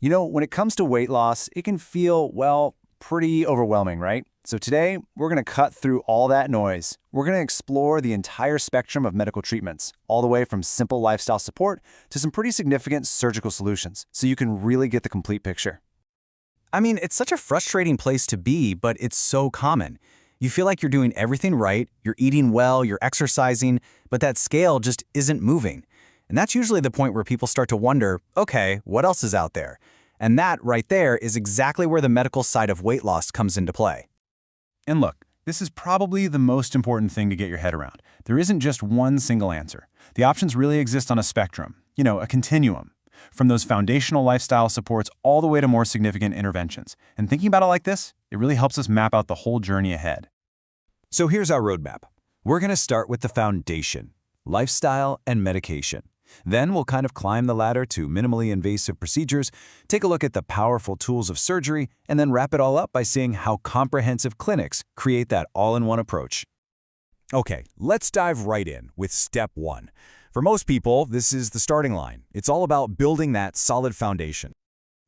When it comes to weight loss, it can feel, well, pretty overwhelming, right? So today, we're going to cut through all that noise. We're going to explore the entire spectrum of medical treatments, all the way from simple lifestyle support to some pretty significant surgical solutions, so you can really get the complete picture. I mean, it's such a frustrating place to be, but it's so common. You feel like you're doing everything right, you're eating well, you're exercising, but that scale just isn't moving. And that's usually the point where people start to wonder, okay, what else is out there? And that right there is exactly where the medical side of weight loss comes into play. And look, this is probably the most important thing to get your head around. There isn't just one single answer. The options really exist on a spectrum, a continuum, from those foundational lifestyle supports all the way to more significant interventions. And thinking about it like this, it really helps us map out the whole journey ahead. So here's our roadmap. We're going to start with the foundation, lifestyle and medication. Then we'll kind of climb the ladder to minimally invasive procedures, take a look at the powerful tools of surgery, and then wrap it all up by seeing how comprehensive clinics create that all-in-one approach. Okay, let's dive right in with step 1. For most people, this is the starting line. It's all about building that solid foundation.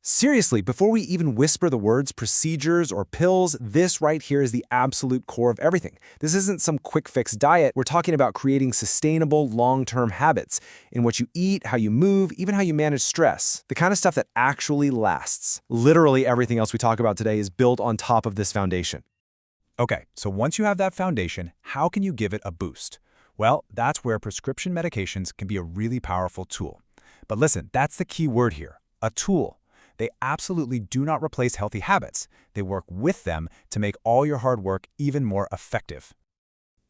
Seriously, before we even whisper the words procedures or pills, this right here is the absolute core of everything. This isn't some quick fix diet. We're talking about creating sustainable long-term habits in what you eat, how you move, even how you manage stress. The kind of stuff that actually lasts. Literally everything else we talk about today is built on top of this foundation. Okay, so once you have that foundation, how can you give it a boost? Well, that's where prescription medications can be a really powerful tool. But listen, that's the key word here, a tool. They absolutely do not replace healthy habits. They work with them to make all your hard work even more effective.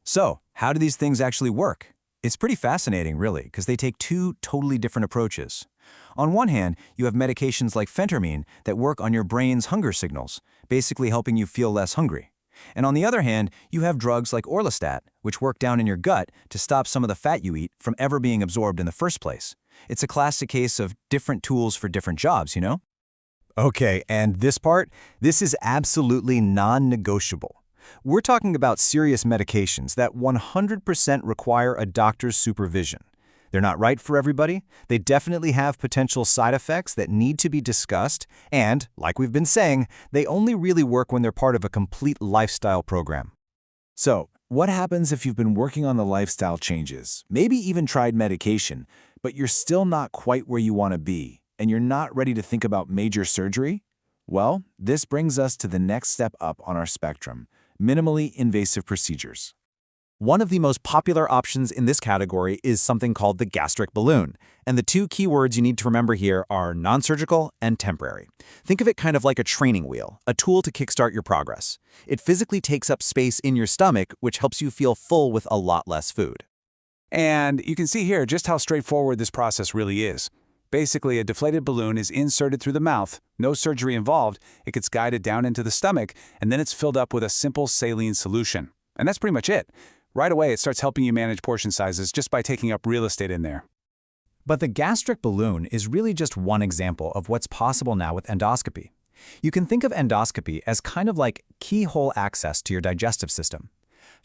So, how do these things actually work? It's pretty fascinating, really, because they take two totally different approaches. On one hand, you have medications like phentermine that work on your brain's hunger signals, basically helping you feel less hungry. And on the other hand, you have drugs like Orlistat, which work down in your gut to stop some of the fat you eat from ever being absorbed in the first place. It's a classic case of different tools for different jobs, Okay, and this part? This is absolutely non-negotiable. We're talking about serious medications that 100% require a doctor's supervision. They're not right for everybody. They definitely have potential side effects that need to be discussed, and, like we've been saying, they only really work when they're part of a complete lifestyle program. So, what happens if you've been working on the lifestyle changes, maybe even tried medication, but you're still not quite where you want to be, and you're not ready to think about major surgery? Well, this brings us to the next step up on our spectrum, minimally invasive procedures. One of the most popular options in this category is something called the gastric balloon, and the two key words you need to remember here are non-surgical and temporary. Think of it kind of like a training wheel, a tool to kickstart your progress. It physically takes up space in your stomach, which helps you feel full with a lot less food. And you can see here just how straightforward this process really is. Basically, a deflated balloon is inserted through the mouth, no surgery involved, it gets guided down into the stomach, and then it's filled up with a simple saline solution. And that's pretty much it. Right away, it starts helping you manage portion sizes just by taking up real estate in there. But the gastric balloon is really just one example of what's possible now with endoscopy. You can think of endoscopy as kind of like keyhole access to your digestive system.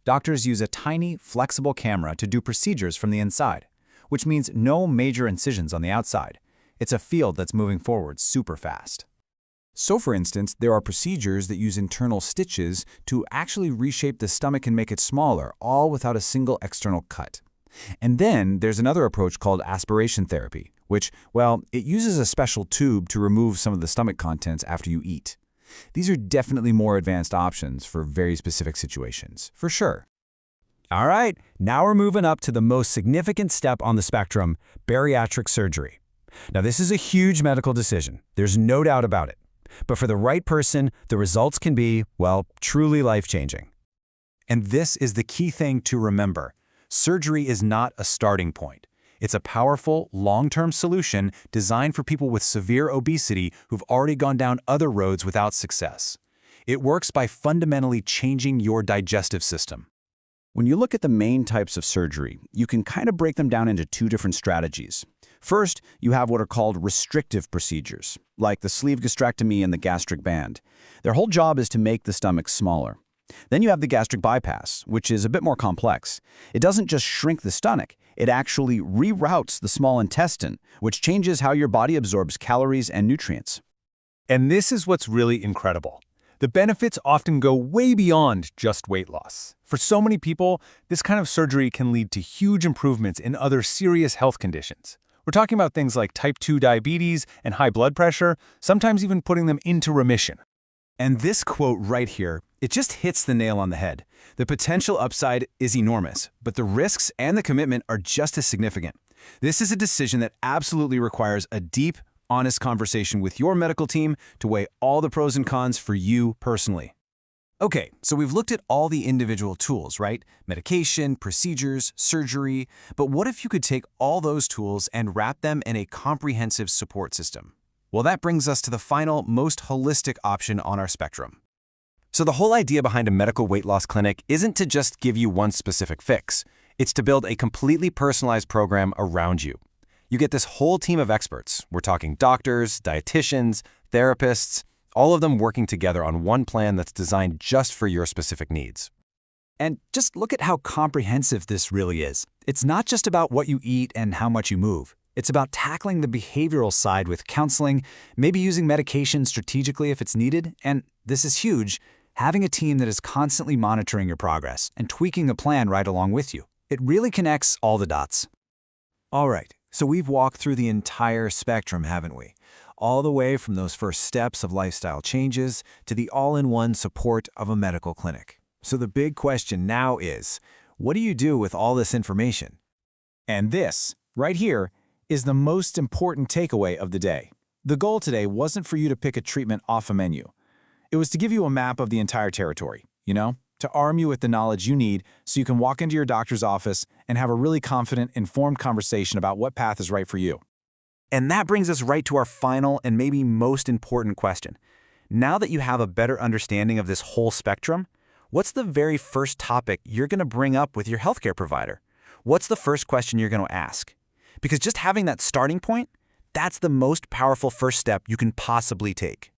Doctors use a tiny, flexible camera to do procedures from the inside, which means no major incisions on the outside. It's a field that's moving forward super fast. So for instance, there are procedures that use internal stitches to actually reshape the stomach and make it smaller, all without a single external cut. And then there's another approach called aspiration therapy, which, well, it uses a special tube to remove some of the stomach contents after you eat. These are definitely more advanced options for very specific situations, for sure. All right, now we're moving up to the most significant step on the spectrum, bariatric surgery. Now this is a huge medical decision, there's no doubt about it. But for the right person, the results can be, well, truly life-changing. And this is the key thing to remember. Surgery is not a starting point. It's a powerful, long-term solution designed for people with severe obesity who've already gone down other roads without success. It works by fundamentally changing your digestive system. When you look at the main types of surgery, you can kind of break them down into two different strategies. First, you have what are called restrictive procedures, like the sleeve gastrectomy and the gastric band. Their whole job is to make the stomach smaller. Then you have the gastric bypass, which is a bit more complex. It doesn't just shrink the stomach, it actually reroutes the small intestine, which changes how your body absorbs calories and nutrients. And this is what's really incredible. The benefits often go way beyond just weight loss. For so many people, this kind of surgery can lead to huge improvements in other serious health conditions. We're talking about things like type 2 diabetes and high blood pressure, sometimes even putting them into remission. And this quote right here, it just hits the nail on the head. The potential upside is enormous, but the risks and the commitment are just as significant. This is a decision that absolutely requires a deep, honest conversation with your medical team to weigh all the pros and cons for you personally. Okay, so we've looked at all the individual tools, right? Medication, procedures, surgery. But what if you could take all those tools and wrap them in a comprehensive support system? Well, that brings us to the final, most holistic option on our spectrum. So the whole idea behind a medical weight loss clinic isn't to just give you one specific fix. It's to build a completely personalized program around you. You get this whole team of experts. We're talking doctors, dietitians, therapists, all of them working together on one plan that's designed just for your specific needs. And just look at how comprehensive this really is. It's not just about what you eat and how much you move. It's about tackling the behavioral side with counseling, maybe using medication strategically if it's needed, and this is huge, having a team that is constantly monitoring your progress and tweaking the plan right along with you. It really connects all the dots. All right, so we've walked through the entire spectrum, haven't we? All the way from those first steps of lifestyle changes to the all-in-one support of a medical clinic. So the big question now is, what do you do with all this information? And this, right here, is the most important takeaway of the day. The goal today wasn't for you to pick a treatment off a menu. It was to give you a map of the entire territory, to arm you with the knowledge you need so you can walk into your doctor's office and have a really confident, informed conversation about what path is right for you. And that brings us right to our final and maybe most important question. Now that you have a better understanding of this whole spectrum, what's the very first topic you're going to bring up with your healthcare provider? What's the first question you're going to ask? Because just having that starting point, that's the most powerful first step you can possibly take.